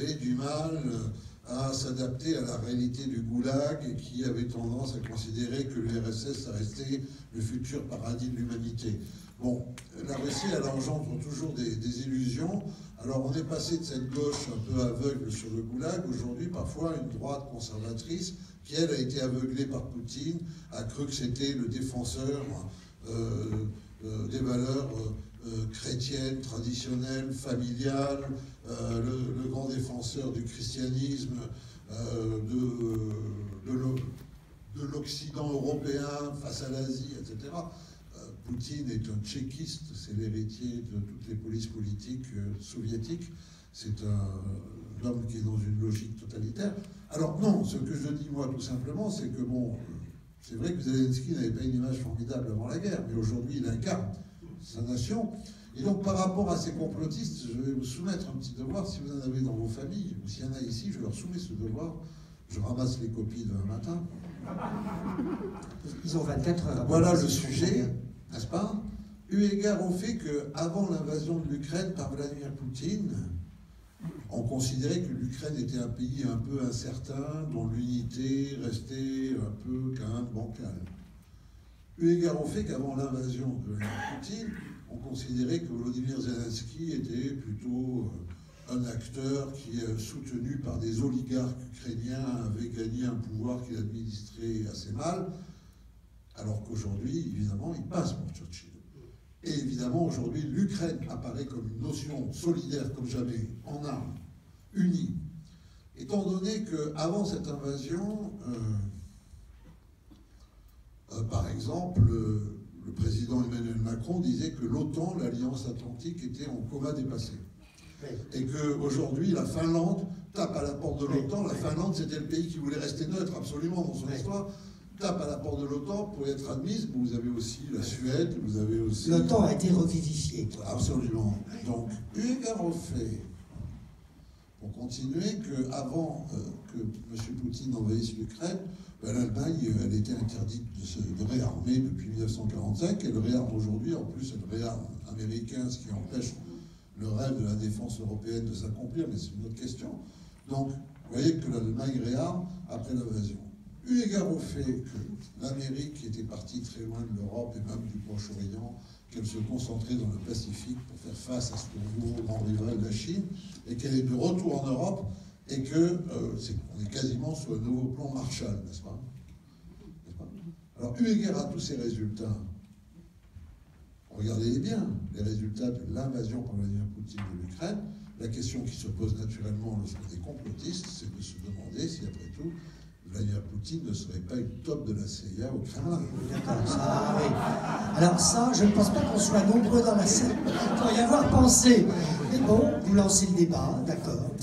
avait du mal à s'adapter à la réalité du goulag et qui avait tendance à considérer que l'URSS ça restait le futur paradis de l'humanité. Bon, la Russie, elle engendre toujours des illusions. Alors on est passé de cette gauche un peu aveugle sur le goulag, aujourd'hui parfois une droite conservatrice qui, elle, a été aveuglée par Poutine, a cru que c'était le défenseur des valeurs chrétiennes, traditionnelles, familiales, le grand défenseur du christianisme, de l'Occident européen face à l'Asie, etc. Poutine est un tchéquiste, c'est l'héritier de toutes les polices politiques soviétiques. C'est un homme qui est dans une logique totalitaire. Alors non, ce que je dis moi tout simplement, c'est que bon, c'est vrai que Zelensky n'avait pas une image formidable avant la guerre, mais aujourd'hui il incarne sa nation. Et donc par rapport à ces complotistes, je vais vous soumettre un petit devoir, si vous en avez dans vos familles, ou s'il y en a ici, je leur soumets ce devoir. Je ramasse les copies demain matin. Ils ont 24 heures. Voilà le sujet, n'est-ce pas? Eu égard au fait qu'avant l'invasion de l'Ukraine par Vladimir Poutine, on considérait que l'Ukraine était un pays un peu incertain, dont l'unité restait un peu quand même bancale. Eu égard au fait qu'avant l'invasion de Vladimir Poutine, on considérait que Volodymyr Zelensky était plutôt un acteur qui, soutenu par des oligarques ukrainiens, avait gagné un pouvoir qu'il administrait assez mal, alors qu'aujourd'hui, évidemment, il passe pour Churchill. Et évidemment, aujourd'hui, l'Ukraine apparaît comme une notion solidaire comme jamais, en armes, unie. Étant donné qu'avant cette invasion, par exemple, le président Emmanuel Macron disait que l'OTAN, l'Alliance Atlantique, était en coma dépassé. Et qu'aujourd'hui, la Finlande tape à la porte de l'OTAN. La Finlande, c'était le pays qui voulait rester neutre absolument dans son histoire. Tape à la porte de l'OTAN pour y être admise. Vous avez aussi la Suède, vous avez aussi... L'OTAN a été revivifié. Absolument. Donc, eu égard au fait, pour continuer, qu'avant que M. Poutine envahisse l'Ukraine, l'Allemagne, elle était interdite de réarmer depuis 1945. Elle réarme aujourd'hui. En plus, elle réarme américain, ce qui empêche le rêve de la défense européenne de s'accomplir, mais c'est une autre question. Donc, vous voyez que l'Allemagne réarme après l'invasion. Eu égard au fait que l'Amérique était partie très loin de l'Europe et même du Proche-Orient, qu'elle se concentrait dans le Pacifique pour faire face à ce nouveau grand rival, la Chine, et qu'elle est de retour en Europe, et qu'on est quasiment sur un nouveau plan Marshall, n'est-ce pas? Alors, eu égard à tous ces résultats, regardez bien les résultats de l'invasion par Vladimir Poutine de l'Ukraine. La question qui se pose naturellement lorsqu'on est complotiste, c'est de se demander si, après tout, Vladimir Poutine ne serait pas une top de la CIA au Kremlin. D'accord, ça, oui. Alors ça, je ne pense pas qu'on soit nombreux dans la salle pour y avoir pensé. Mais bon, vous lancez le débat, d'accord.